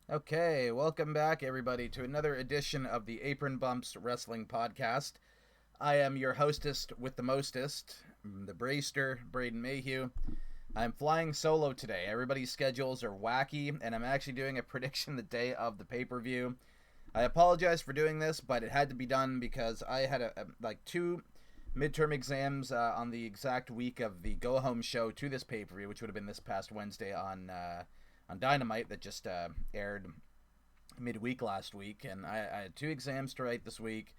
Okay, welcome back, everybody, to another edition of the Apron Bumps Wrestling Podcast. I am your hostess with the mostest, the Braester, Braden Mayhew. I'm flying solo today. Everybody's schedules are wacky, and I'm actually doing a prediction the day of the pay-per-view. I apologize for doing this, but it had to be done because I had two midterm exams on the exact week of the go-home show to this pay-per-view, which would have been this past Wednesday on Dynamite that just aired midweek last week, and I had two exams to write this week,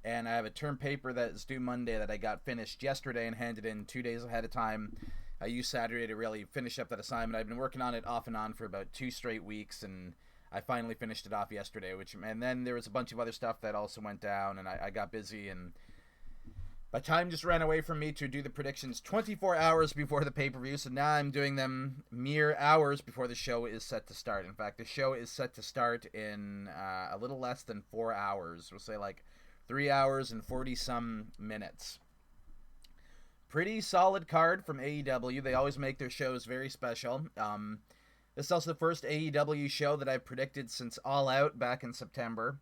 and I have a term paper that is due Monday that I got finished yesterday and handed in 2 days ahead of time. I used Saturday to really finish up that assignment. I've been working on it off and on for about 2 straight weeks, and I finally finished it off yesterday. And then there was a bunch of other stuff that also went down, and I got busy, and my time just ran away from me to do the predictions 24 hours before the pay-per-view, so now I'm doing them mere hours before the show is set to start. In fact, the show is set to start in a little less than 4 hours. We'll say like 3 hours and 40-some minutes. Pretty solid card from AEW. They always make their shows very special. This is also the first AEW show that I've predicted since All Out back in September.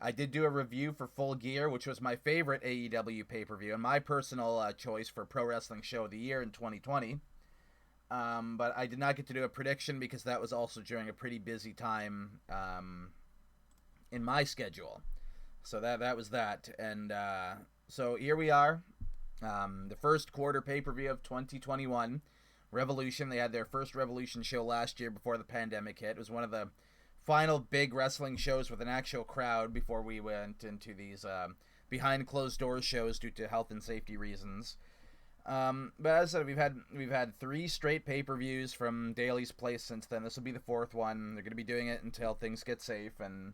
I did do a review for Full Gear, which was my favorite AEW pay-per-view and my personal choice for Pro Wrestling Show of the Year in 2020. But I did not get to do a prediction because that was also during a pretty busy time in my schedule. So that was that. And so here we are. The first quarter pay-per-view of 2021. Revolution. They had their first Revolution show last year before the pandemic hit. It was one of the final big wrestling shows with an actual crowd before we went into these behind closed doors shows due to health and safety reasons. But as I said, we've had 3 straight pay-per-views from Daly's Place since then. This will be the 4th one. They're going to be doing it until things get safe, and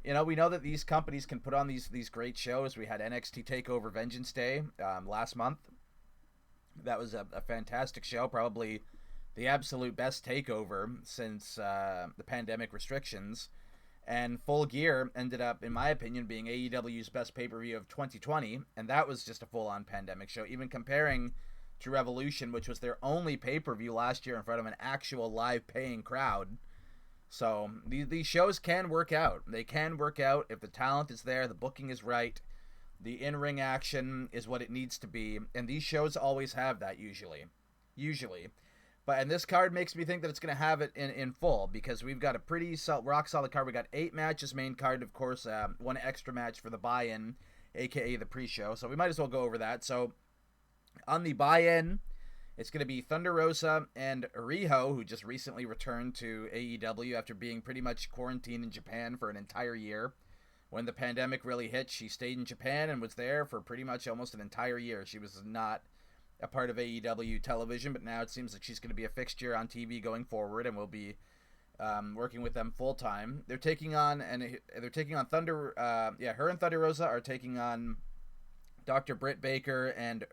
we know that these companies can put on these great shows. We had NXT TakeOver Vengeance Day last month. That was a fantastic show, probably the absolute best takeover since the pandemic restrictions. And Full Gear ended up, in my opinion, being AEW's best pay-per-view of 2020, and that was just a full-on pandemic show, even comparing to Revolution, which was their only pay-per-view last year in front of an actual live paying crowd. So these shows can work out. They can work out if the talent is there, the booking is right, the in-ring action is what it needs to be, and these shows always have that usually. And this card makes me think that it's going to have it in full, because we've got a pretty rock solid card. We got 8 matches main card, of course, 1 extra match for the buy-in, aka the pre-show. So we might as well go over that. So on the buy-in, it's going to be Thunder Rosa and Riho, who just recently returned to AEW after being pretty much quarantined in Japan for an entire year. When the pandemic really hit, she stayed in Japan and was there for pretty much almost an entire year. She was not a part of AEW television, but now it seems like she's going to be a fixture on TV going forward, and we'll be working with them full time. They're taking on Thunder. Her and Thunder Rosa are taking on Dr. Britt Baker and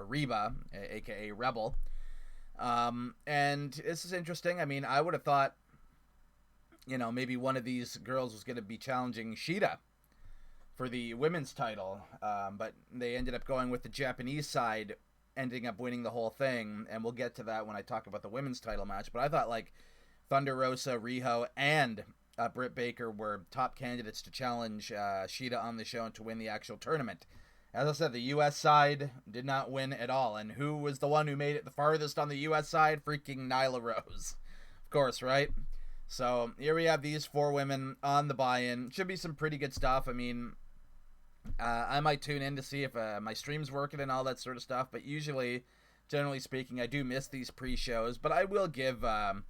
Reba, aka Rebel. And this is interesting. I mean, I would have thought, maybe one of these girls was going to be challenging Shida for the women's title, but they ended up going with the Japanese side, ending up winning the whole thing, and we'll get to that when I talk about the women's title match. But I thought Thunder Rosa, Riho, and Britt Baker were top candidates to challenge Shida on the show and to win the actual tournament. As I said, the U.S. side did not win at all, and who was the one who made it the farthest on the U.S. side? Freaking Nyla Rose. Of course, right? So here we have these 4 women on the buy-in. Should be some pretty good stuff. I mean, I might tune in to see if my stream's working and all that sort of stuff, but usually, generally speaking, I do miss these pre-shows, but I will give a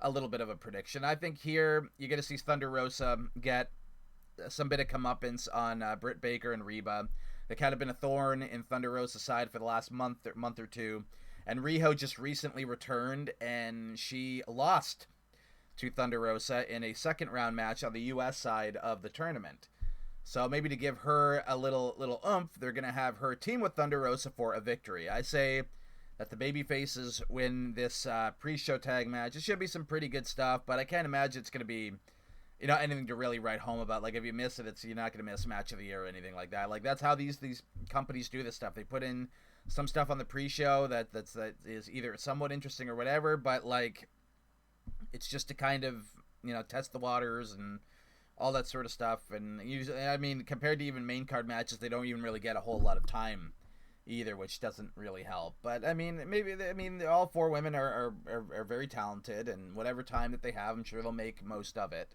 little bit of a prediction. I think here you're going to see Thunder Rosa get some bit of comeuppance on Britt Baker and Reba. They kind of been a thorn in Thunder Rosa's side for the last month or two, and Riho just recently returned, and she lost to Thunder Rosa in a second round match on the U.S. side of the tournament. So maybe to give her a little oomph, they're going to have her team with Thunder Rosa for a victory. I say that the babyfaces win this pre-show tag match. It should be some pretty good stuff, but I can't imagine it's going to be anything to really write home about. Like, if you miss it, you're not going to miss match of the year or anything like that. Like, that's how these companies do this stuff. They put in some stuff on the pre-show that is either somewhat interesting or whatever, but it's just to kind of test the waters and all that sort of stuff. And usually, I mean, compared to even main card matches, they don't even really get a whole lot of time either, which doesn't really help. But I mean, all four women are very talented, and whatever time that they have, I'm sure they'll make most of it.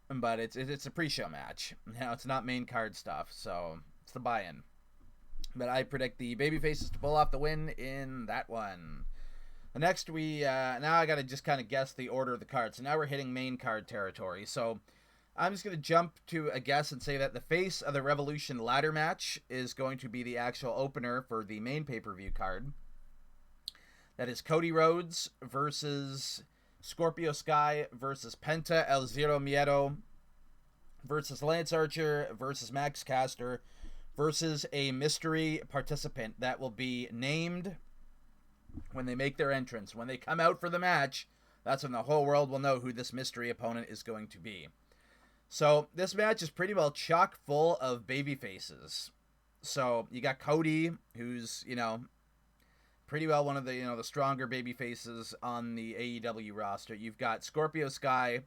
But it's a pre-show match. It's not main card stuff, so it's the buy-in. But I predict the babyfaces to pull off the win in that one. The next now I gotta just kind of guess the order of the card. So now we're hitting main card territory. So I'm just gonna jump to a guess and say that the face of the Revolution ladder match is going to be the actual opener for the main pay-per-view card. That is Cody Rhodes versus Scorpio Sky versus Penta El Zero Miedo versus Lance Archer versus Max Caster versus a mystery participant that will be named when they make their entrance. When they come out for the match, that's when the whole world will know who this mystery opponent is going to be. So this match is pretty well chock full of baby faces. So you got Cody, who's, pretty well one of the, the stronger baby faces on the AEW roster. You've got Scorpio Sky,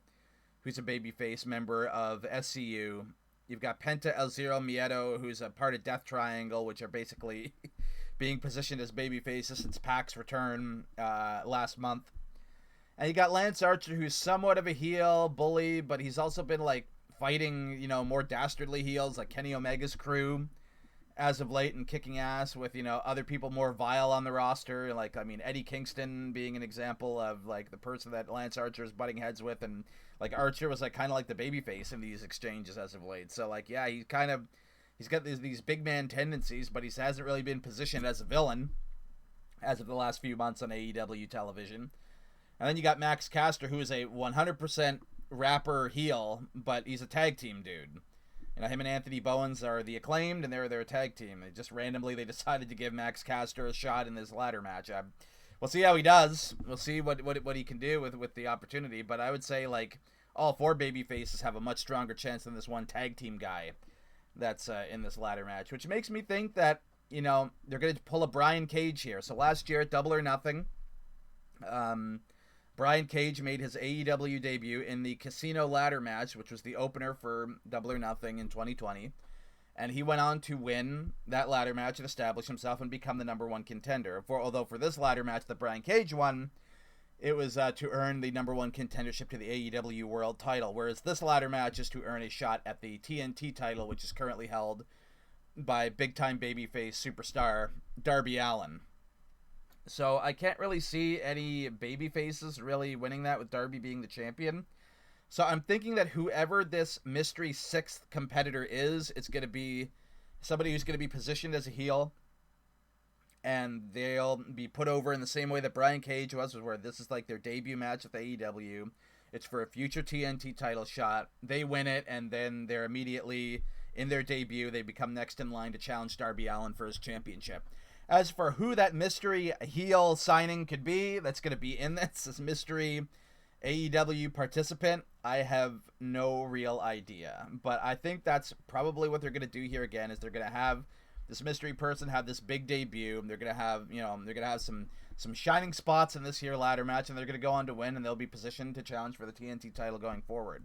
who's a babyface member of SCU. You've got Penta El Zero Miedo, who's a part of Death Triangle, which are basically being positioned as babyfaces since Pac's return last month. And you got Lance Archer, who's somewhat of a heel bully, but he's also been fighting, more dastardly heels like Kenny Omega's crew as of late and kicking ass with, other people more vile on the roster. Eddie Kingston being an example of the person that Lance Archer is butting heads with, and Archer was kind of the babyface in these exchanges as of late. So he's got these big man tendencies, but he hasn't really been positioned as a villain as of the last few months on AEW television. And then you got Max Caster, who is a 100% rapper heel, but he's a tag team dude. Him and Anthony Bowens are the Acclaimed, and they're a tag team. They decided to give Max Caster a shot in this ladder match. We'll see how he does. We'll see what he can do with the opportunity. But I would say all four baby faces have a much stronger chance than this one tag team guy that's in this ladder match, which makes me think that they're going to pull a Brian Cage here. So last year at Double or Nothing, Brian Cage made his AEW debut in the Casino ladder match, which was the opener for Double or Nothing in 2020. And he went on to win that ladder match and establish himself and become the number one contender. Although for this ladder match that Brian Cage won, it was to earn the number one contendership to the AEW World title. Whereas this ladder match is to earn a shot at the TNT title, which is currently held by big-time babyface superstar Darby Allin. So I can't really see any baby faces really winning that, with Darby being the champion. So I'm thinking that whoever this mystery sixth competitor is, it's going to be somebody who's going to be positioned as a heel, and they'll be put over in the same way that Brian Cage was where this is their debut match with AEW. It's for a future TNT title shot. They win it, and then they're immediately, in their debut, they become next in line to challenge Darby Allin for his championship. As for who that mystery heel signing could be, that's going to be in this mystery AEW participant, I have no real idea. But I think that's probably what they're going to do here again, is they're going to have this mystery person have this big debut. They're going to have, they're going to have some shining spots in this here ladder match, and they're going to go on to win, and they'll be positioned to challenge for the TNT title going forward.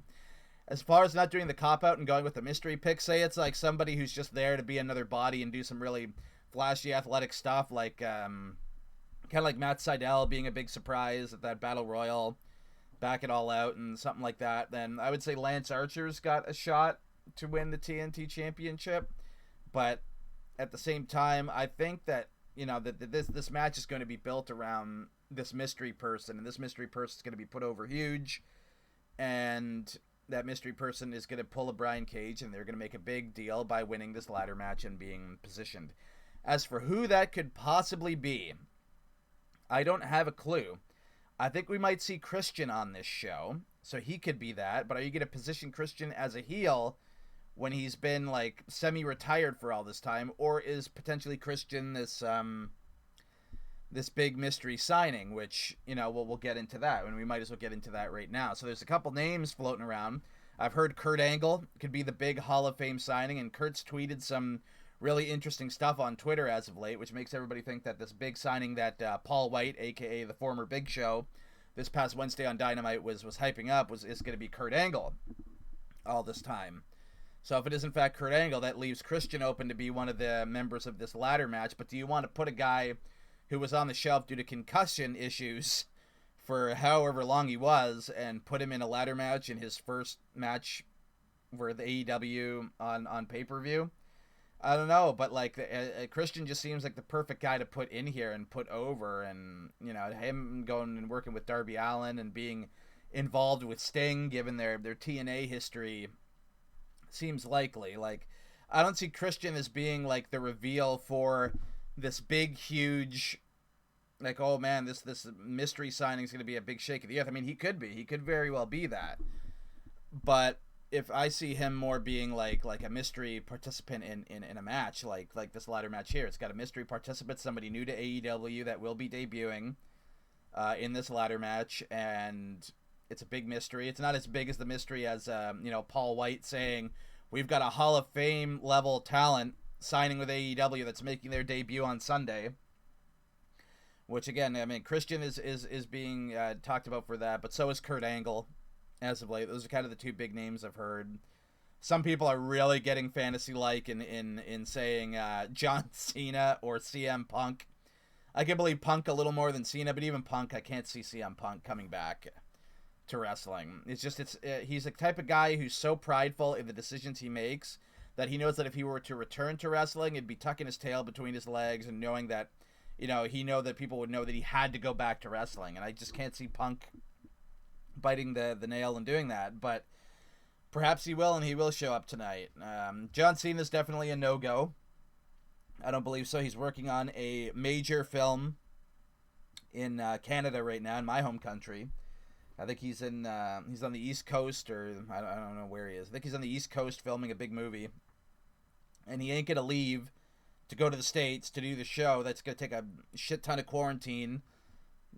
As far as not doing the cop-out and going with the mystery pick, say it's somebody who's just there to be another body and do some really flashy athletic stuff, kind of like Matt Sydal being a big surprise at that Battle Royal, back it all out and something like that, then I would say Lance Archer's got a shot to win the TNT championship. But at the same time, I think that that this match is going to be built around this mystery person, and this mystery person is going to be put over huge, and that mystery person is going to pull a Brian Cage, and they're going to make a big deal by winning this ladder match and being positioned. As for who that could possibly be, I don't have a clue. I think we might see Christian on this show, so he could be that. But are you going to position Christian as a heel when he's been semi-retired for all this time, or is potentially Christian this big mystery signing? Which we'll get into that, and we might as well get into that right now. So there's a couple names floating around. I've heard Kurt Angle could be the big Hall of Fame signing, and Kurt's tweeted some really interesting stuff on Twitter as of late, which makes everybody think that this big signing that Paul White, a.k.a. the former Big Show, this past Wednesday on Dynamite was hyping up is going to be Kurt Angle all this time. So if it is in fact Kurt Angle, that leaves Christian open to be one of the members of this ladder match. But do you want to put a guy who was on the shelf due to concussion issues for however long he was and put him in a ladder match in his first match for the AEW on pay-per-view? I don't know, but like Christian just seems like the perfect guy to put in here and put over, and you know, him going and working with Darby Allin and being involved with Sting, given their TNA history, seems likely. Like, I don't see Christian as being like the reveal for this big, huge, like, oh man, this mystery signing is going to be a big shake of the earth. I mean, he could very well be that, but if I see him more being like a mystery participant in a match, like this ladder match here, it's got a mystery participant, somebody new to AEW that will be debuting in this ladder match, and it's a big mystery. It's not as big as the mystery as Paul White saying we've got a Hall of Fame level talent signing with AEW that's making their debut on Sunday. Which again, I mean, Christian is being talked about for that, but so is Kurt Angle. As of late, those are kind of the two big names I've heard. Some people are really getting fantasy-like in saying John Cena or CM Punk. I can believe Punk a little more than Cena, but even Punk, I can't see CM Punk coming back to wrestling. He's the type of guy who's so prideful in the decisions he makes that he knows that if he were to return to wrestling, it'd be tucking his tail between his legs and knowing that, that people would know that he had to go back to wrestling. And I just can't see Punk biting the nail and doing that, but perhaps he will, and he will show up tonight. John Cena is definitely a no-go. I don't believe so. He's working on a major film in Canada right now, in my home country. I think he's on the East Coast, or I don't know where he is. I think he's on the East Coast filming a big movie, and he ain't gonna leave to go to the States to do the show. That's gonna take a shit ton of quarantine.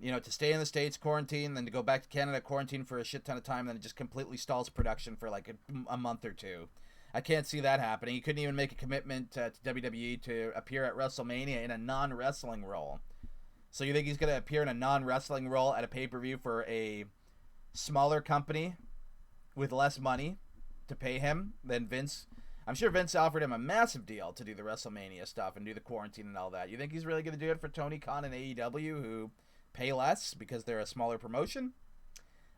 To stay in the States, quarantine, then to go back to Canada, quarantine for a shit ton of time, then it just completely stalls production for like a month or two. I can't see that happening. He couldn't even make a commitment to WWE to appear at WrestleMania in a non-wrestling role. So you think he's going to appear in a non-wrestling role at a pay-per-view for a smaller company with less money to pay him than Vince? I'm sure Vince offered him a massive deal to do the WrestleMania stuff and do the quarantine and all that. You think he's really going to do it for Tony Khan and AEW, who pay less because they're a smaller promotion?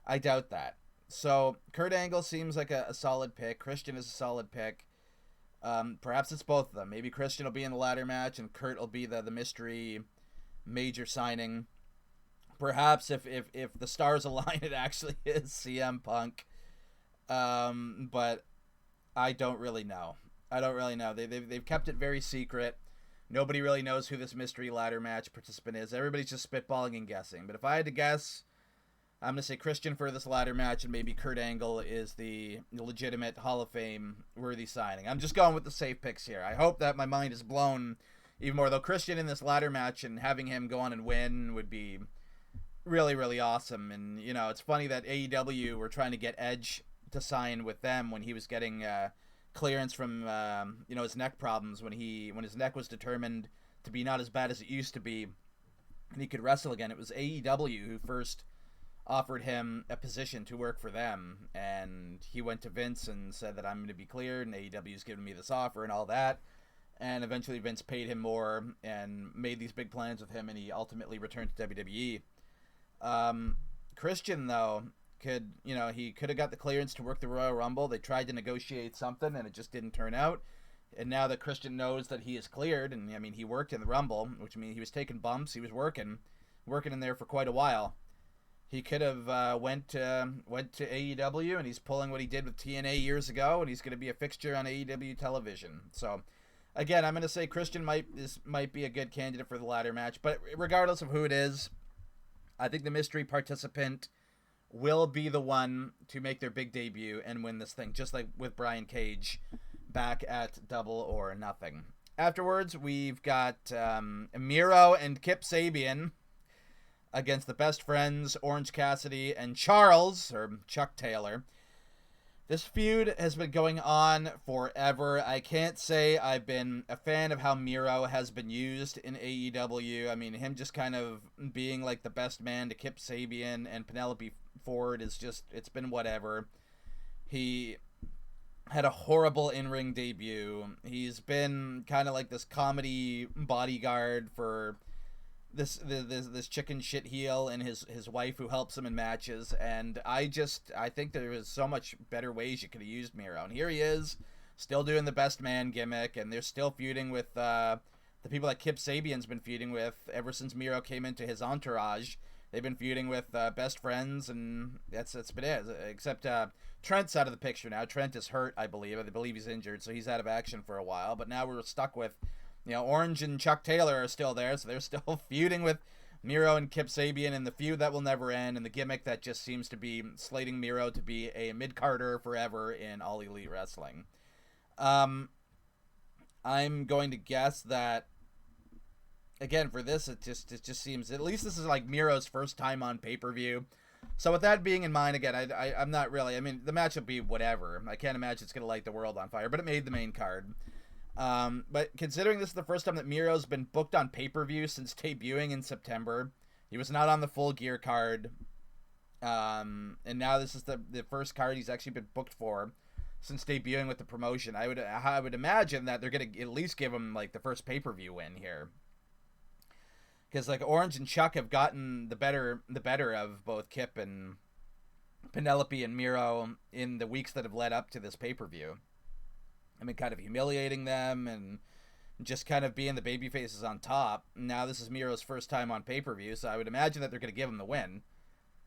I doubt that. So Kurt Angle seems like a solid pick. Christian is a solid pick. Perhaps it's both of them. Maybe Christian will be in the ladder match and Kurt will be the mystery major signing. Perhaps if the stars align, it actually is CM Punk. But I don't really know. They've kept it very secret. Nobody really knows who this mystery ladder match participant is. Everybody's just spitballing and guessing. But if I had to guess, I'm going to say Christian for this ladder match, and maybe Kurt Angle is the legitimate Hall of Fame worthy signing. I'm just going with the safe picks here. I hope that my mind is blown even more. Though Christian in this ladder match and having him go on and win would be really, really awesome. And, it's funny that AEW were trying to get Edge to sign with them when he was getting clearance from his neck problems, when his neck was determined to be not as bad as it used to be and he could wrestle again. It was AEW who first offered him a position to work for them, and he went to Vince and said that I'm going to be cleared, and AEW's given me this offer and all that. And eventually Vince paid him more and made these big plans with him, and he ultimately returned to WWE. Christian, though, he could have got the clearance to work the Royal Rumble. They tried to negotiate something, and it just didn't turn out. And now that Christian knows that he is cleared, and he worked in the Rumble, which means he was taking bumps. He was working in there for quite a while. He could have went to AEW, and he's pulling what he did with TNA years ago, and he's going to be a fixture on AEW television. So, again, I'm going to say Christian might be a good candidate for the ladder match. But regardless of who it is, I think the mystery participant will be the one to make their big debut and win this thing, just like with Brian Cage back at Double or Nothing. Afterwards, we've got Miro and Kip Sabian against the Best Friends, Orange Cassidy, and Charles, or Chuck Taylor. This feud has been going on forever. I can't say I've been a fan of how Miro has been used in AEW. I mean, him just kind of being like the best man to Kip Sabian and Penelope Ford is just, it's been whatever. He had a horrible in-ring debut. He's been kind of like this comedy bodyguard for this chicken shit heel and his wife who helps him in matches, and I think there was so much better ways you could have used Miro, and here he is still doing the best man gimmick, and they're still feuding with the people that Kip Sabian's been feuding with ever since Miro came into his entourage. They've been feuding with best friends, and that's been it, except Trent's out of the picture now. Trent is hurt, I believe he's injured, so he's out of action for a while, but now we're stuck with, you know, Orange and Chuck Taylor are still there, so they're still feuding with Miro and Kip Sabian in the feud that will never end, and the gimmick that just seems to be slating Miro to be a mid-carder forever in All Elite Wrestling. I'm going to guess that, again, for this, it just seems, at least this is like Miro's first time on pay-per-view. So with that being in mind, again, I'm not really, I mean, the match will be whatever. I can't imagine it's going to light the world on fire, but it made the main card. But considering this is the first time that Miro's been booked on pay-per-view since debuting in September, he was not on the Full Gear card, and now this is the first card he's actually been booked for since debuting with the promotion. I would imagine that they're going to at least give him like the first pay-per-view win here, because like Orange and Chuck have gotten the better of both Kip and Penelope and Miro in the weeks that have led up to this pay-per-view. I mean, kind of humiliating them and just kind of being the baby faces on top. Now this is Miro's first time on pay-per-view, so I would imagine that they're going to give him the win,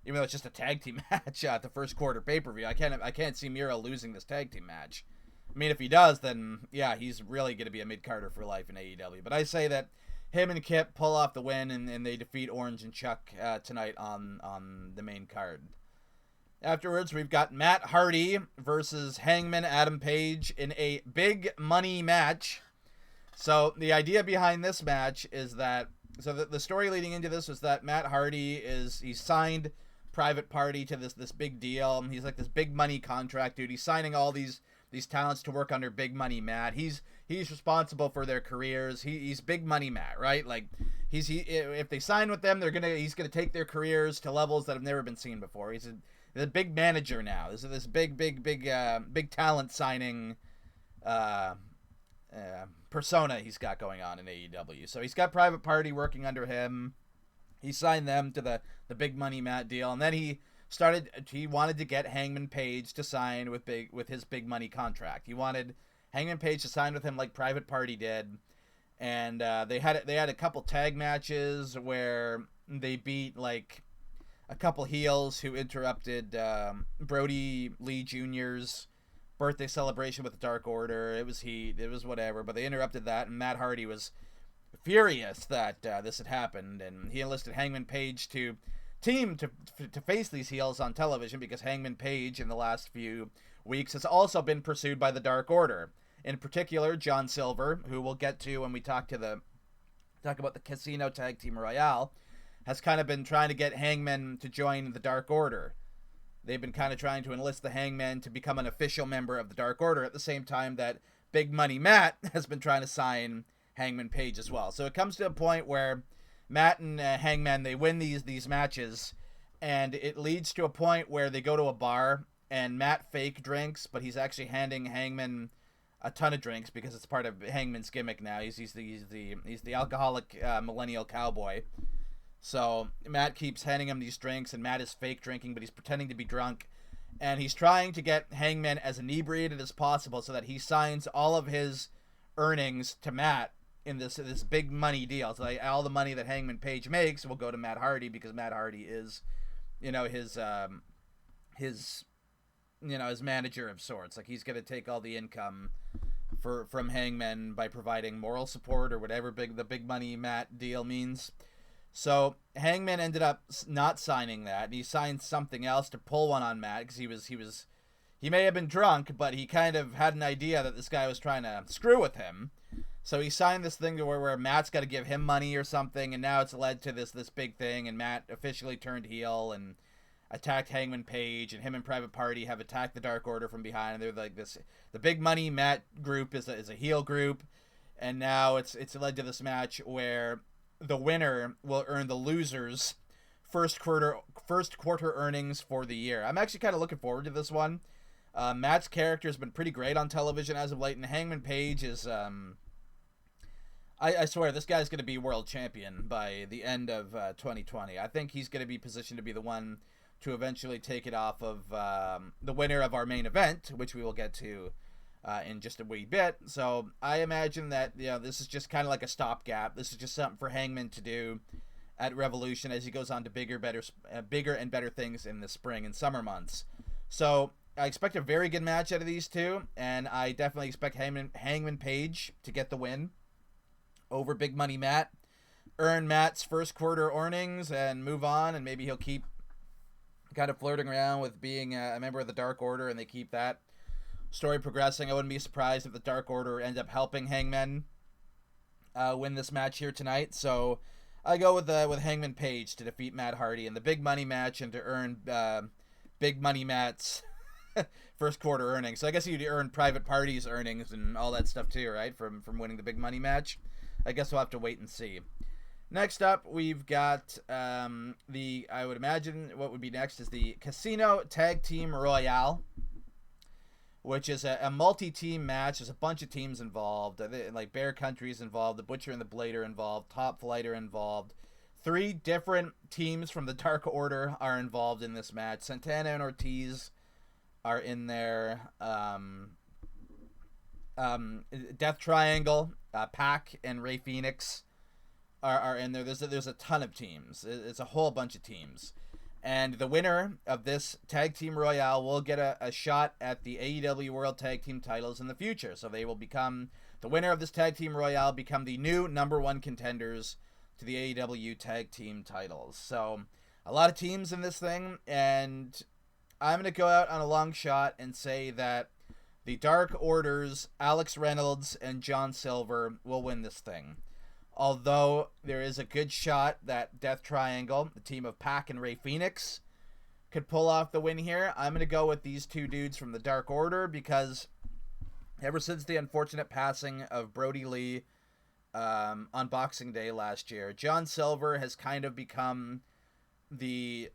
even though it's just a tag team match at the first quarter pay-per-view. I can't see Miro losing this tag team match. I mean, if he does, then yeah, he's really going to be a mid-carder for life in AEW. But I say that him and Kip pull off the win, and they defeat Orange and Chuck tonight on the main card. Afterwards, we've got Matt Hardy versus Hangman Adam Page in a big money match. So the idea behind this match is that, so the story leading into this was that Matt Hardy he's signed Private Party to this big deal. He's like this big money contract dude. He's signing all these talents to work under Big Money Matt. He's responsible for their careers. He's Big Money Matt, right? Like if they sign with them, he's gonna take their careers to levels that have never been seen before. He's the big manager now. This big talent signing persona he's got going on in AEW. So he's got Private Party working under him. He signed them to the Big Money Matt deal, and then he wanted to get Hangman Page to sign with his big money contract. He wanted Hangman Page to sign with him like Private Party did, and they had a couple tag matches where they beat like a couple heels who interrupted Brody Lee Jr.'s birthday celebration with the Dark Order. It was heat. It was whatever. But they interrupted that, and Matt Hardy was furious that this had happened, and he enlisted Hangman Page to team to face these heels on television, because Hangman Page in the last few weeks has also been pursued by the Dark Order. In particular, John Silver, who we'll get to when we talk about the Casino Tag Team Royale, has kind of been trying to get Hangman to join the Dark Order. They've been kind of trying to enlist the Hangman to become an official member of the Dark Order at the same time that Big Money Matt has been trying to sign Hangman Page as well. So it comes to a point where Matt and Hangman, they win these matches, and it leads to a point where they go to a bar, and Matt fake drinks, but he's actually handing Hangman a ton of drinks because it's part of Hangman's gimmick now. He's the alcoholic millennial cowboy. So Matt keeps handing him these drinks, and Matt is fake drinking, but he's pretending to be drunk. And he's trying to get Hangman as inebriated as possible so that he signs all of his earnings to Matt in this big money deal. So like, all the money that Hangman Page makes will go to Matt Hardy, because Matt Hardy is, his manager of sorts. Like, he's going to take all the income from Hangman by providing moral support or whatever the big money Matt deal means. So Hangman ended up not signing that, and he signed something else to pull one on Matt, because he may have been drunk, but he kind of had an idea that this guy was trying to screw with him. So he signed this thing to where Matt's got to give him money or something, and now it's led to this big thing, and Matt officially turned heel, and attacked Hangman Page, and him and Private Party have attacked the Dark Order from behind. And they're like this. The Big Money Matt group is a heel group, and now it's led to this match where the winner will earn the loser's first quarter earnings for the year. I'm actually kind of looking forward to this one. Matt's character has been pretty great on television as of late, and Hangman Page is I swear this guy's going to be world champion by the end of 2020. I think he's going to be positioned to be the one to eventually take it off of the winner of our main event, which we will get to in just a wee bit. So I imagine that this is just kind of like a stopgap. This is just something for Hangman to do at Revolution as he goes on to bigger and better things in the spring and summer months. So I expect a very good match out of these two, and I definitely expect Hangman Page to get the win over Big Money Matt, earn Matt's first quarter earnings, and move on, and maybe he'll keep kind of flirting around with being a member of the Dark Order, and they keep that story progressing. I wouldn't be surprised if the Dark Order end up helping Hangman win this match here tonight. So I go with Hangman Page to defeat Matt Hardy in the Big Money match and to earn Big Money Matt's first quarter earnings. So I guess you'd earn Private Party's earnings and all that stuff too, right? From winning the Big Money match. I guess we'll have to wait and see. Next up, we've got I would imagine what would be next is the Casino Tag Team Royale, which is a multi-team match. There's a bunch of teams involved. Like Bear Country's involved, the Butcher and the Blade are involved, Top Flight are involved. 3 different teams from the Dark Order are involved in this match. Santana and Ortiz are in there. Death Triangle, Pac and Rey Fenix are in there. There's a ton of teams. It's a whole bunch of teams. And the winner of this Tag Team Royale will get a shot at the AEW World Tag Team titles in the future. So they will become, the winner of this Tag Team Royale become the new #1 contenders to the AEW Tag Team titles. So a lot of teams in this thing, and I'm going to go out on a long shot and say that the Dark Order's Alex Reynolds and John Silver will win this thing. Although there is a good shot that Death Triangle, the team of Pac and Rey Fenix, could pull off the win here. I'm going to go with these 2 dudes from the Dark Order because ever since the unfortunate passing of Brody Lee on Boxing Day last year, John Silver has kind of become the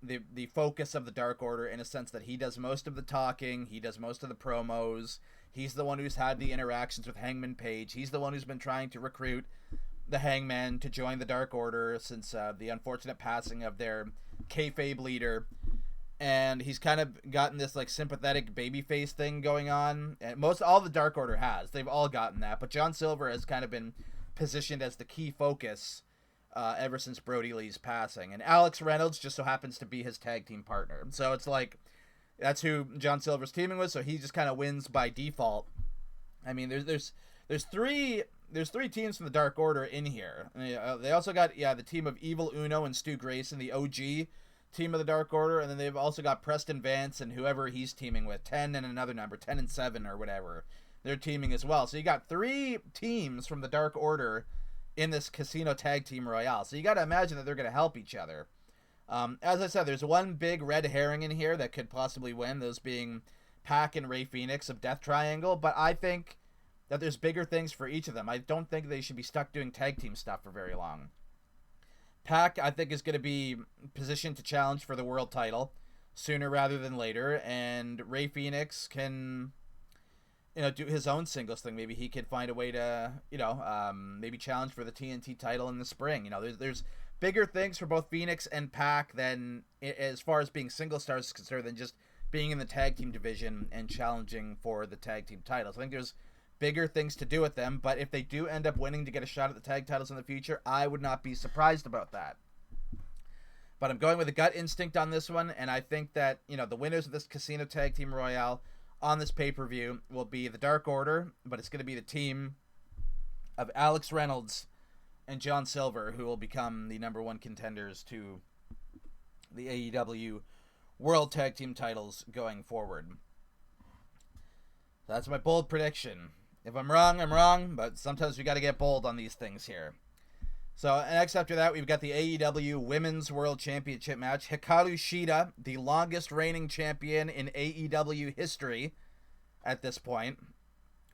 focus of the Dark Order in a sense that he does most of the talking, he does most of the promos, he's the one who's had the interactions with Hangman Page, he's the one who's been trying to recruit the Hangman to join the Dark Order since the unfortunate passing of their kayfabe leader, and he's kind of gotten this like sympathetic babyface thing going on, and all the Dark Order they've all gotten that, but John Silver has kind of been positioned as the key focus ever since Brody Lee's passing. And Alex Reynolds just so happens to be his tag team partner. So it's like, that's who John Silver's teaming with, so he just kind of wins by default. I mean, there's 3 teams from the Dark Order in here. They also got, the team of Evil Uno and Stu Grayson, the OG team of the Dark Order, and then they've also got Preston Vance and whoever he's teaming with, 10 and another number, 10 and 7 or whatever. They're teaming as well. So you got 3 teams from the Dark Order in this Casino Tag Team Royale. So you got to imagine that they're going to help each other. As I said, there's one big red herring in here that could possibly win, those being Pac and Rey Fenix of Death Triangle, but I think that there's bigger things for each of them. I don't think they should be stuck doing tag team stuff for very long. Pac, I think, is going to be positioned to challenge for the world title sooner rather than later, and Rey Fenix can do his own singles thing. Maybe he could find a way to, maybe challenge for the TNT title in the spring. There's bigger things for both Phoenix and Pac than, as far as being single stars is concerned, than just being in the tag team division and challenging for the tag team titles. I think there's bigger things to do with them, but if they do end up winning to get a shot at the tag titles in the future, I would not be surprised about that. But I'm going with a gut instinct on this one, and I think that, the winners of this Casino Tag Team Royale on this pay-per-view will be the Dark Order, but it's going to be the team of Alex Reynolds and John Silver, who will become the #1 contenders to the AEW World Tag Team titles going forward. That's my bold prediction. If I'm wrong, I'm wrong, but sometimes we got to get bold on these things here. So next after that, we've got the AEW Women's World Championship match. Hikaru Shida, the longest reigning champion in AEW history at this point,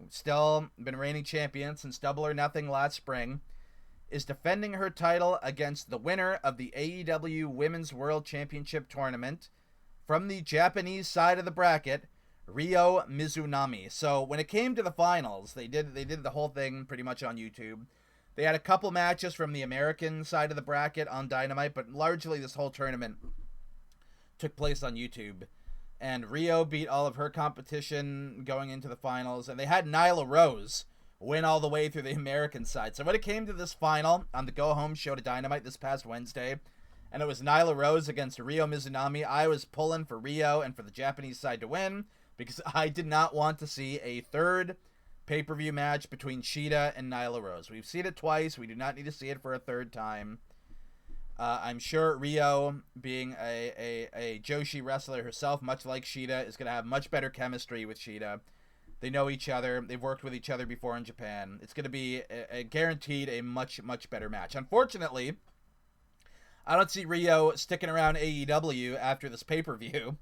still been reigning champion since Double or Nothing last spring, is defending her title against the winner of the AEW Women's World Championship tournament from the Japanese side of the bracket, Ryo Mizunami. So when it came to the finals, they did the whole thing pretty much on YouTube. They had a couple matches from the American side of the bracket on Dynamite, but largely this whole tournament took place on YouTube. And Ryo beat all of her competition going into the finals, and they had Nyla Rose win all the way through the American side. So when it came to this final on the Go Home show to Dynamite this past Wednesday, and it was Nyla Rose against Ryo Mizunami, I was pulling for Ryo and for the Japanese side to win because I did not want to see a third pay-per-view match between Shida and Nyla Rose. We've seen it twice. We do not need to see it for a third time. I'm sure Ryo, being a Joshi wrestler herself, much like Shida, is going to have much better chemistry with Shida. They know each other. They've worked with each other before in Japan. It's going to be guaranteed a much, much better match. Unfortunately, I don't see Ryo sticking around AEW after this pay-per-view,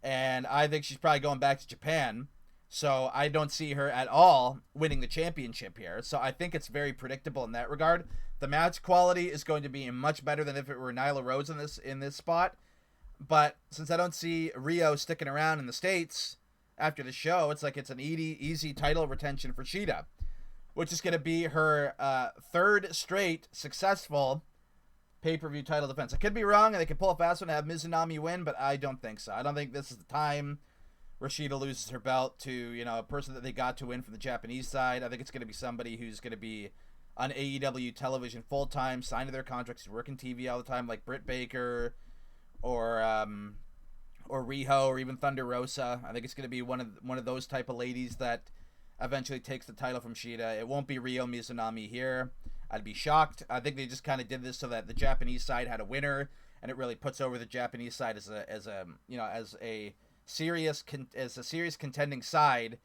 and I think she's probably going back to Japan. So I don't see her at all winning the championship here. So I think it's very predictable in that regard. The match quality is going to be much better than if it were Nyla Rose in this spot. But since I don't see Ryo sticking around in the States after the show, it's like it's an easy title retention for Shida, which is going to be her third straight successful pay-per-view title defense. I could be wrong, and they could pull a fast one and have Mizunami win, but I don't think so. I don't think this is the time where Shida loses her belt to, a person that they got to win from the Japanese side. I think it's going to be somebody who's going to be on AEW television full-time, signed to their contracts, working TV all the time, like Britt Baker or Riho or even Thunder Rosa. I think it's going to be one of those type of ladies that eventually takes the title from Shida. It won't be Ryo Mizunami here. I'd be shocked. I think they just kind of did this so that the Japanese side had a winner, and it really puts over the Japanese side as a serious contending side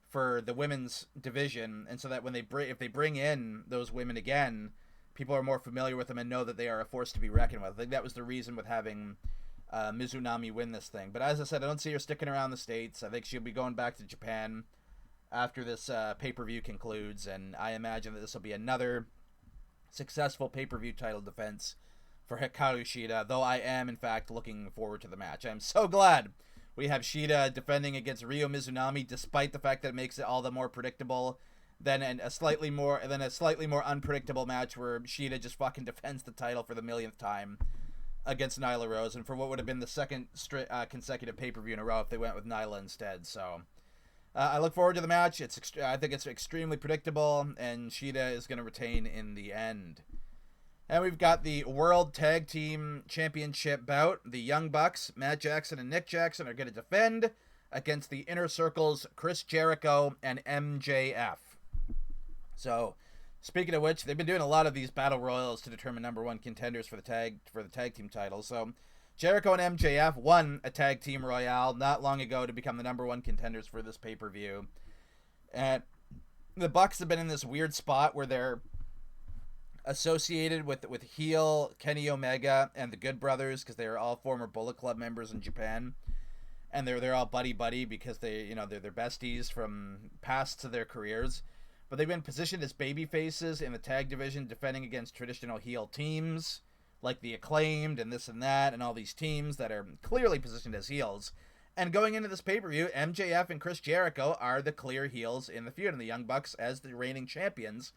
for the women's division, and so that when if they bring in those women again, people are more familiar with them and know that they are a force to be reckoned with. I think that was the reason with having Mizunami win this thing. But as I said, I don't see her sticking around the States. I think she'll be going back to Japan after this pay-per-view concludes, and I imagine that this will be another successful pay-per-view title defense for Hikaru Shida, though I am, in fact, looking forward to the match. I'm so glad we have Shida defending against Ryo Mizunami, despite the fact that it makes it all the more predictable than a slightly more unpredictable match where Shida just fucking defends the title for the millionth time against Nyla Rose, and for what would have been the second consecutive pay-per-view in a row if they went with Nyla instead. So I look forward to the match. I think it's extremely predictable, and Shida is going to retain in the end. And we've got the World Tag Team Championship bout. The Young Bucks, Matt Jackson and Nick Jackson, are going to defend against the Inner Circle's Chris Jericho and MJF. So, speaking of which, they've been doing a lot of these battle royals to determine number one contenders for the tag team titles. So, Jericho and MJF won a tag team royale not long ago to become the number one contenders for this pay-per-view. And the Bucks have been in this weird spot where they're associated with heel Kenny Omega and the Good Brothers because they are all former Bullet Club members in Japan, and they're all buddy because they're their besties from past to their careers. But they've been positioned as baby faces in the tag division, defending against traditional heel teams like the Acclaimed and this and that, and all these teams that are clearly positioned as heels. And going into this pay-per-view, MJF and Chris Jericho are the clear heels in the feud, and the Young Bucks, as the reigning champions,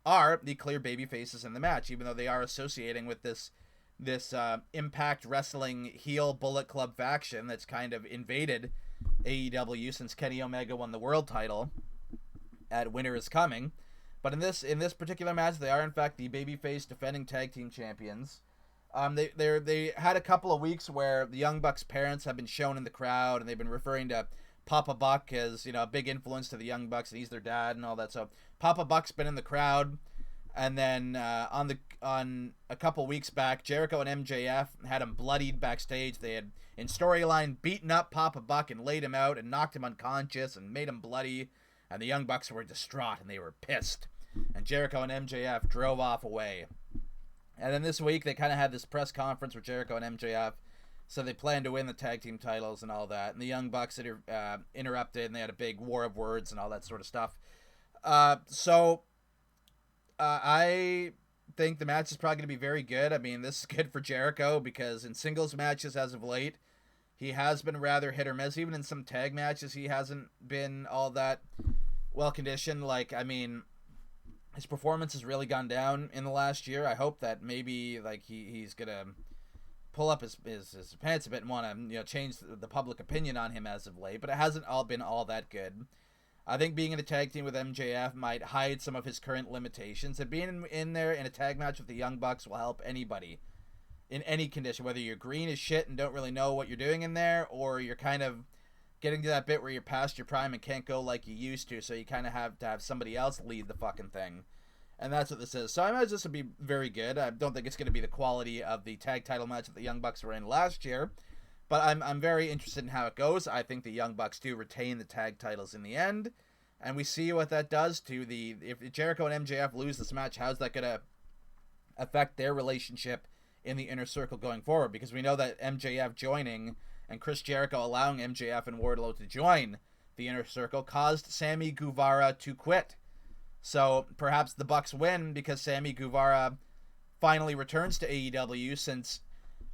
are the clear baby faces in the match, even though they are associating with this Impact Wrestling heel Bullet Club faction that's kind of invaded AEW since Kenny Omega won the world title at Winter is Coming. But in this particular match, they are in fact the babyface defending tag team champions. They had a couple of weeks where the Young Bucks' parents have been shown in the crowd, and they've been referring to Papa Buck as a big influence to the Young Bucks, and he's their dad and all that. So Papa Buck's been in the crowd, and then on a couple weeks back, Jericho and MJF had him bloodied backstage. They had in storyline beaten up Papa Buck and laid him out and knocked him unconscious and made him bloody, and the Young Bucks were distraught and they were pissed. And Jericho and MJF drove off away. And then this week they kind of had this press conference with Jericho and MJF. So they plan to win the tag team titles and all that. And the Young Bucks interrupted, and they had a big war of words and all that sort of stuff. I think the match is probably going to be very good. I mean, this is good for Jericho because in singles matches as of late, he has been rather hit or miss. Even in some tag matches, he hasn't been all that well conditioned. Like, I mean, his performance has really gone down in the last year. I hope that maybe like he's going to pull up his pants a bit and want to change the public opinion on him as of late. But it hasn't all been all that good. I think being in a tag team with MJF might hide some of his current limitations. And being in there in a tag match with the Young Bucks will help anybody in any condition, whether you're green as shit and don't really know what you're doing in there, or you're kind of getting to that bit where you're past your prime and can't go like you used to, so you kind of have to have somebody else lead the fucking thing. And that's what this is. So I imagine this will be very good. I don't think it's going to be the quality of the tag title match that the Young Bucks were in last year, but I'm very interested in how it goes. I think the Young Bucks do retain the tag titles in the end, and we see what that does to if Jericho and MJF lose this match, how's that going to affect their relationship in the Inner Circle going forward? Because we know that MJF joining and Chris Jericho allowing MJF and Wardlow to join the Inner Circle caused Sammy Guevara to quit. So perhaps the Bucks win because Sammy Guevara finally returns to AEW since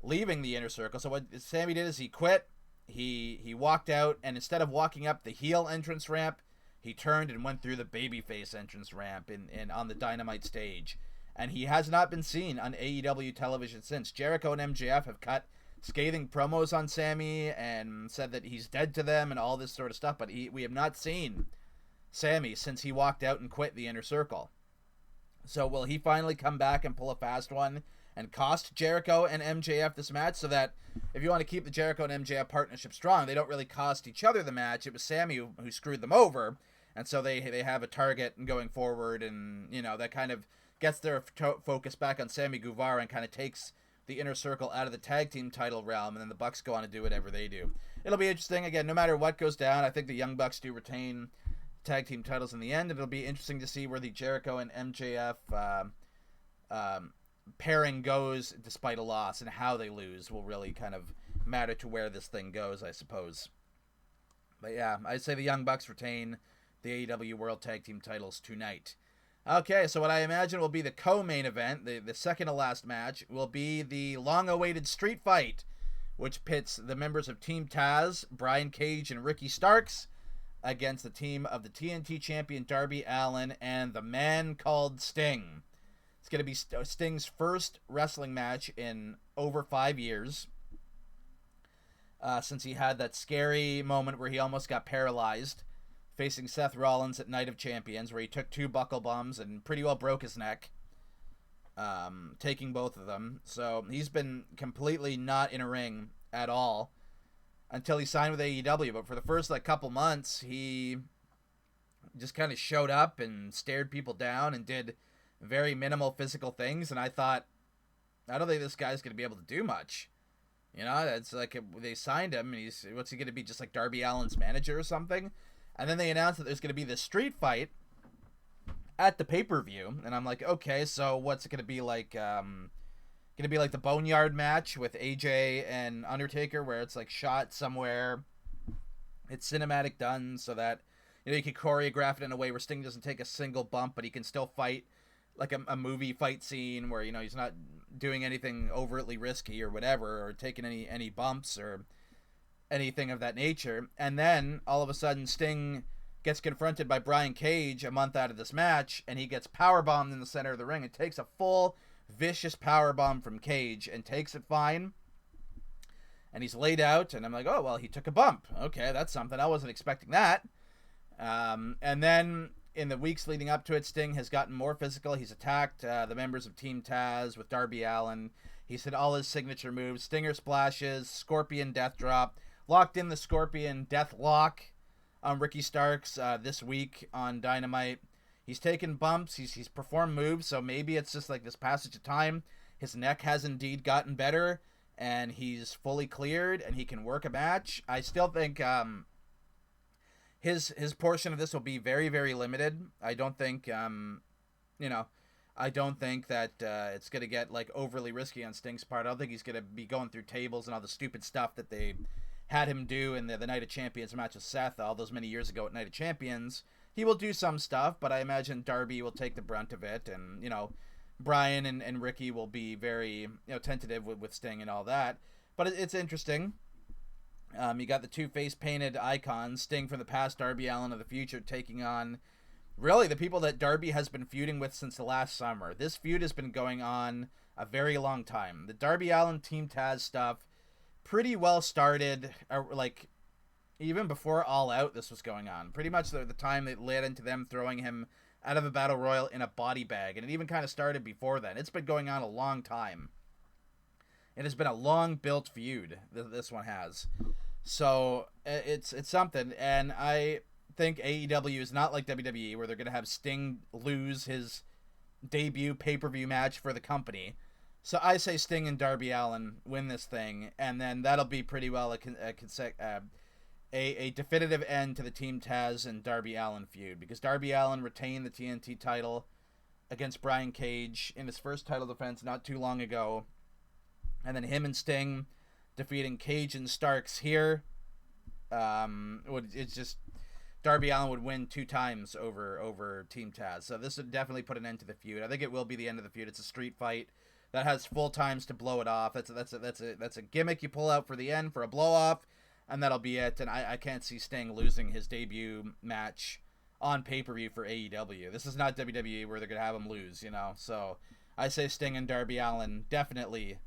leaving the Inner Circle. So what Sammy did is he quit, he walked out, and instead of walking up the heel entrance ramp, he turned and went through the babyface entrance ramp in on the Dynamite stage. And he has not been seen on AEW television since. Jericho and MJF have cut scathing promos on Sammy and said that he's dead to them and all this sort of stuff, but we have not seen Sammy since he walked out and quit the Inner Circle. So will he finally come back and pull a fast one and cost Jericho and MJF this match, so that if you want to keep the Jericho and MJF partnership strong, they don't really cost each other the match? It was Sammy who screwed them over, and so they have a target going forward, and that kind of gets their focus back on Sammy Guevara and kind of takes the Inner Circle out of the tag team title realm, and then the Bucks go on to do whatever they do. It'll be interesting. Again, no matter what goes down, I think the Young Bucks do retain tag team titles in the end, and it'll be interesting to see where the Jericho and MJF pairing goes despite a loss, and how they lose will really kind of matter to where this thing goes, I suppose. But yeah, I'd say the Young Bucks retain the AEW World Tag Team titles tonight. Okay, so what I imagine will be the co-main event, the second to last match, will be the long-awaited street fight, which pits the members of Team Taz, Brian Cage and Ricky Starks, against the team of the TNT champion Darby Allin and the man called Sting. It's going to be Sting's first wrestling match in over 5 years, since he had that scary moment where he almost got paralyzed facing Seth Rollins at Night of Champions, where he took 2 buckle bombs and pretty well broke his neck, taking both of them. So he's been completely not in a ring at all until he signed with AEW. But for the first couple months, he just kind of showed up and stared people down and did very minimal physical things. And I thought, I don't think this guy's going to be able to do much. It's like they signed him, and what's he going to be, just like Darby Allin's manager or something? And then they announced that there's going to be this street fight at the pay-per-view. And I'm like, okay, so what's it going to be like? Going to be like the Boneyard match with AJ and Undertaker, where it's like shot somewhere. It's cinematic done so that you can choreograph it in a way where Sting doesn't take a single bump, but he can still fight like a movie fight scene where he's not doing anything overtly risky or whatever, or taking any bumps or anything of that nature. And then all of a sudden Sting gets confronted by Brian Cage a month out of this match, and he gets powerbombed in the center of the ring and takes a full vicious powerbomb from Cage and takes it fine, and he's laid out, and I'm like, oh well, he took a bump. Okay, that's something. I wasn't expecting that. And then in the weeks leading up to it, Sting has gotten more physical. He's attacked the members of Team Taz with Darby Allin. He's hit all his signature moves: Stinger splashes, Scorpion Death Drop, locked in the Scorpion Death Lock on Ricky Starks this week on Dynamite. He's taken bumps, he's performed moves, so maybe it's just like this passage of time. His neck has indeed gotten better, and he's fully cleared, and he can work a match. I still think his portion of this will be very, very limited. I don't think, I don't think that it's going to get like overly risky on Sting's part. I don't think he's going to be going through tables and all the stupid stuff that they had him do in the Night of Champions match with Seth all those many years ago at Night of Champions. He will do some stuff, but I imagine Darby will take the brunt of it, and Brian and Ricky will be very tentative with Sting and all that. But it's interesting. You got the two face painted icons, Sting from the past, Darby Allin of the future, taking on really the people that Darby has been feuding with since the last summer. This feud has been going on a very long time. The Darby Allin Team Taz stuff pretty well started, like even before All Out this was going on. Pretty much the time that led into them throwing him out of a battle royal in a body bag, and it even kind of started before then. It's been going on a long time. It has been a long built feud, this one has. So it's something, and I think AEW is not like WWE where they're going to have Sting lose his debut pay-per-view match for the company. So I say Sting and Darby Allin win this thing, and then that'll be pretty well a definitive end to the Team Taz and Darby Allin feud, because Darby Allin retained the TNT title against Brian Cage in his first title defense not too long ago, and then him and Sting defeating Cage and Starks here. It's just Darby Allin would win 2 times over Team Taz, so this would definitely put an end to the feud. I think it will be the end of the feud. It's a street fight that has full times to blow it off. That's a gimmick you pull out for the end for a blow off, and that'll be it. And I can't see Sting losing his debut match on pay-per-view for AEW. This is not WWE where they're gonna have him lose, So I say Sting and Darby Allin definitely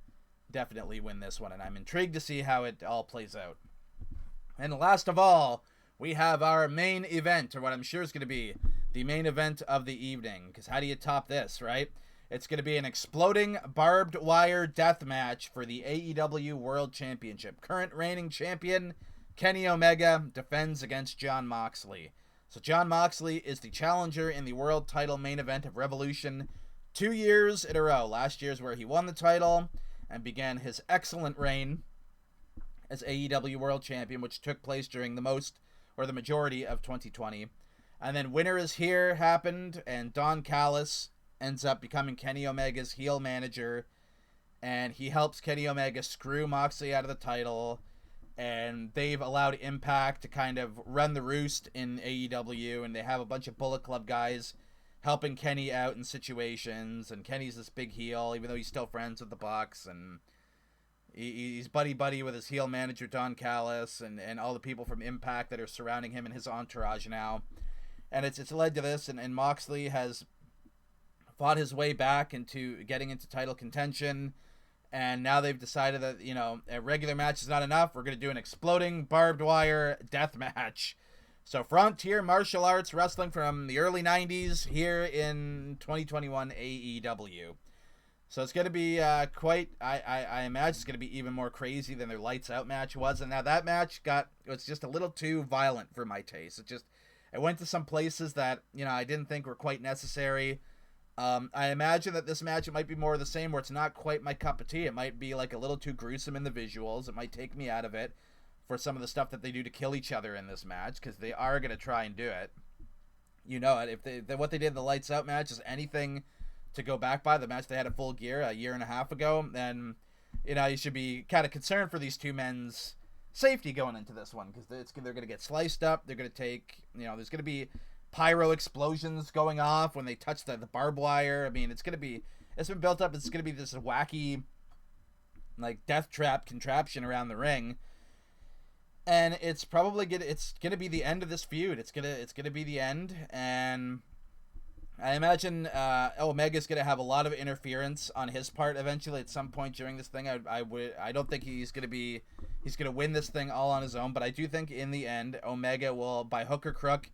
win this one, and I'm intrigued to see how it all plays out. And last of all, we have our main event, or what I'm sure is going to be the main event of the evening, because how do you top this, right? It's going to be an exploding barbed wire death match for the AEW World Championship. Current reigning champion Kenny Omega defends against Jon Moxley. So Jon Moxley is the challenger in the world title main event of Revolution 2 years in a row. Last year's where he won the title and began his excellent reign as AEW World Champion, which took place during the majority of 2020. And then Winter is Here happened, and Don Callis ends up becoming Kenny Omega's heel manager, and he helps Kenny Omega screw Moxley out of the title, and they've allowed Impact to kind of run the roost in AEW, and they have a bunch of Bullet Club guys helping Kenny out in situations, and Kenny's this big heel, even though he's still friends with the Bucks, and he's buddy-buddy with his heel manager, Don Callis, and all the people from Impact that are surrounding him and his entourage now. And it's led to this, and Moxley has fought his way back into getting into title contention, and now they've decided that, a regular match is not enough. We're going to do an exploding barbed wire death match. So Frontier Martial Arts Wrestling from the early 90s here in 2021 AEW. So it's going to be quite, I imagine it's going to be even more crazy than their Lights Out match was. And now that match was just a little too violent for my taste. It went to some places that, I didn't think were quite necessary. I imagine that this match, it might be more of the same, where it's not quite my cup of tea. It might be like a little too gruesome in the visuals. It might take me out of it for some of the stuff that they do to kill each other in this match, because they are going to try and do it. If what they did in the Lights Out match is anything to go back by, the match they had at Full Gear a year and a half ago, then you should be kind of concerned for these two men's safety going into this one, because they're going to get sliced up. They're going to take, there's going to be pyro explosions going off when they touch the barbed wire. I mean, it's been built up. It's going to be this wacky, like, death trap contraption around the ring, and it's probably going to be the end of this feud. It's gonna be the end, and I imagine Omega's going to have a lot of interference on his part eventually at some point during this thing. I don't think he's going to win this thing all on his own, but I do think in the end Omega will, by hook or crook,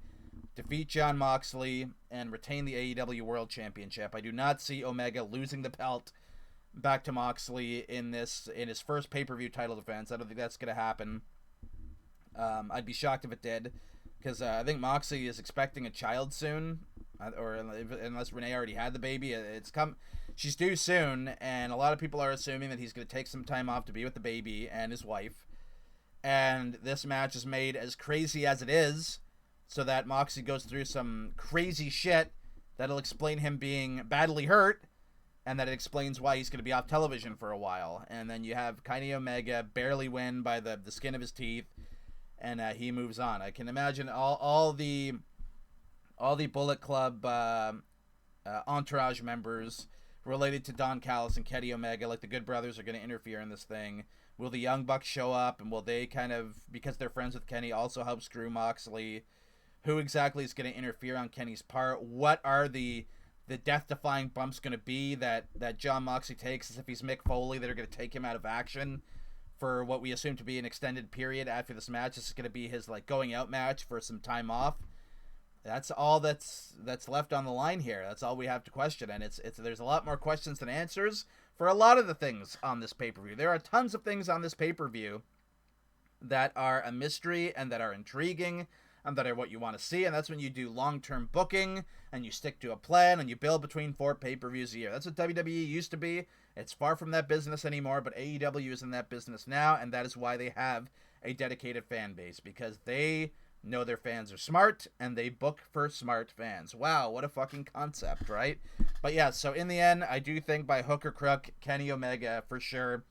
defeat Jon Moxley and retain the AEW World Championship. I do not see Omega losing the belt back to Moxley in his first pay-per-view title defense. I don't think that's going to happen. I'd be shocked if it did, because I think Moxley is expecting a child soon, or unless Renee already had the baby. She's due soon, and a lot of people are assuming that he's going to take some time off to be with the baby and his wife. And this match is made as crazy as it is, so that Moxley goes through some crazy shit That'll explain him being badly hurt, and that it explains why he's going to be off television for a while. And then you have Kenny Omega barely win by the skin of his teeth, and he moves on. I can imagine all the Bullet Club entourage members related to Don Callis and Kenny Omega, like the Good Brothers, are going to interfere in this thing. Will the Young Bucks show up, and will they kind of, because they're friends with Kenny, also help screw Moxley? Who exactly is going to interfere on Kenny's part? What are the death-defying bumps going to be that Jon Moxley takes as if he's Mick Foley, that are going to take him out of action for what we assume to be an extended period after this match? This is going to be his like going out match for some time off. That's all that's left on the line here. That's all we have to question, and it's there's a lot more questions than answers for a lot of the things on this pay-per-view. There are tons of things on this pay-per-view that are a mystery and that are intriguing and that are what you want to see, and that's when you do long-term booking and you stick to a plan and you build between 4 pay-per-views a year. That's what WWE used to be. It's far from that business anymore, but AEW is in that business now, and that is why they have a dedicated fan base, because they know their fans are smart and they book for smart fans. Wow, what a fucking concept, right? But yeah, so in the end, I do think by hook or crook, Kenny Omega for sure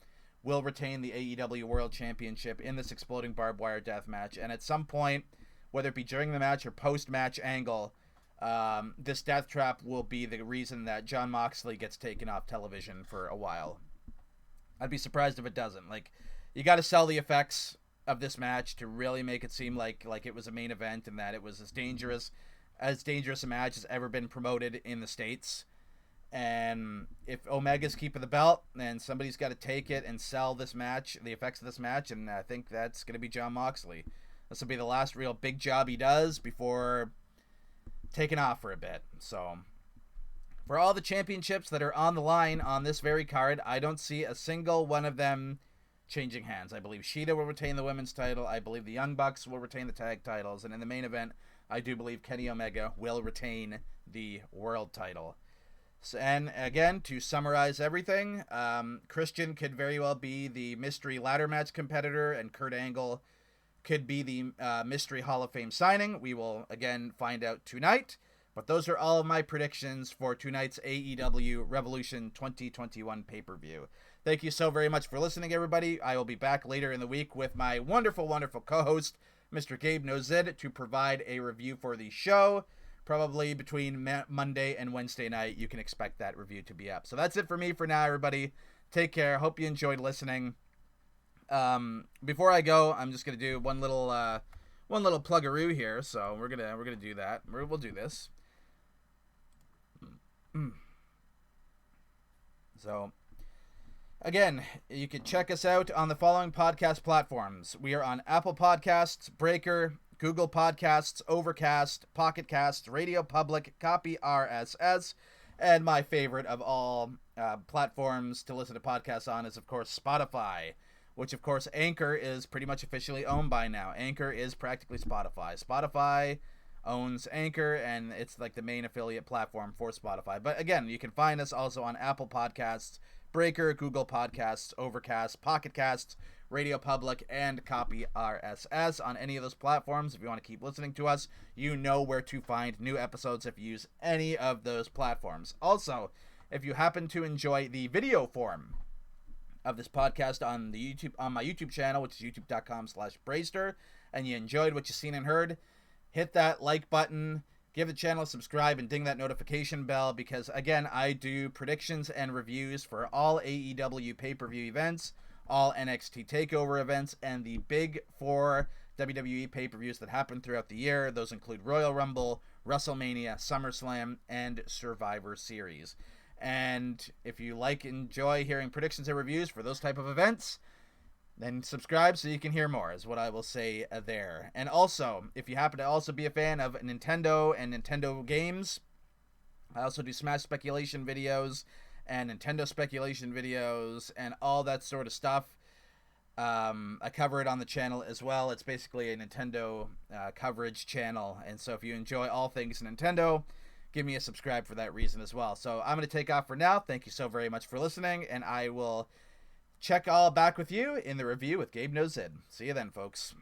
will retain the AEW World Championship in this Exploding Barbed-wire Deathmatch, and at some point, whether it be during the match or post-match angle, this death trap will be the reason that Jon Moxley gets taken off television for a while. I'd be surprised if it doesn't. Like, you got to sell the effects of this match to really make it seem like it was a main event and that it was as dangerous a match as ever been promoted in the States. And if Omega's keeping the belt, then somebody's got to take it and sell this match, the effects of this match, and I think that's going to be Jon Moxley. This will be the last real big job he does before taking off for a bit. So, for all the championships that are on the line on this very card, I don't see a single one of them changing hands. I believe Shida will retain the women's title. I believe the Young Bucks will retain the tag titles. And in the main event, I do believe Kenny Omega will retain the world title. So, and again, to summarize everything, Christian could very well be the mystery ladder match competitor, and Kurt Angle could be the mystery Hall of Fame signing. We will, again, find out tonight. But those are all of my predictions for tonight's AEW Revolution 2021 pay-per-view. Thank you so very much for listening, everybody. I will be back later in the week with my wonderful, wonderful co-host, Mr. Gabe Nozid, to provide a review for the show. Probably between Monday and Wednesday night, you can expect that review to be up. So that's it for me for now, everybody. Take care. Hope you enjoyed listening. Before I go, I'm just gonna do one little pluggaroo here. So we're gonna do that. We'll do this. So, again, you can check us out on the following podcast platforms. We are on Apple Podcasts, Breaker, Google Podcasts, Overcast, Pocket Casts, Radio Public, Copy RSS, and my favorite of all platforms to listen to podcasts on is, of course, Spotify, which, of course, Anchor is pretty much officially owned by now. Anchor is practically Spotify. Spotify owns Anchor, and it's like the main affiliate platform for Spotify. But again, you can find us also on Apple Podcasts, Breaker, Google Podcasts, Overcast, Pocket Casts, Radio Public, and Copy RSS. On any of those platforms, if you want to keep listening to us, you know where to find new episodes if you use any of those platforms. Also, if you happen to enjoy the video form of this podcast on my YouTube channel, which is youtube.com/Braester, and you enjoyed what you've seen and heard, hit that like button, give the channel a subscribe, and ding that notification bell, because, again, I do predictions and reviews for all AEW pay-per-view events, all NXT TakeOver events, and the big 4 WWE pay-per-views that happen throughout the year. Those include Royal Rumble, WrestleMania, SummerSlam, and Survivor Series. And if you enjoy hearing predictions and reviews for those type of events, then subscribe so you can hear more, is what I will say there. And also, if you happen to also be a fan of Nintendo and Nintendo games, I also do Smash speculation videos and Nintendo speculation videos and all that sort of stuff. I cover it on the channel as well. It's basically a Nintendo coverage channel. And so if you enjoy all things Nintendo, give me a subscribe for that reason as well. So I'm going to take off for now. Thank you so very much for listening, and I will check all back with you in the review with Gabe Knows It. See you then, folks.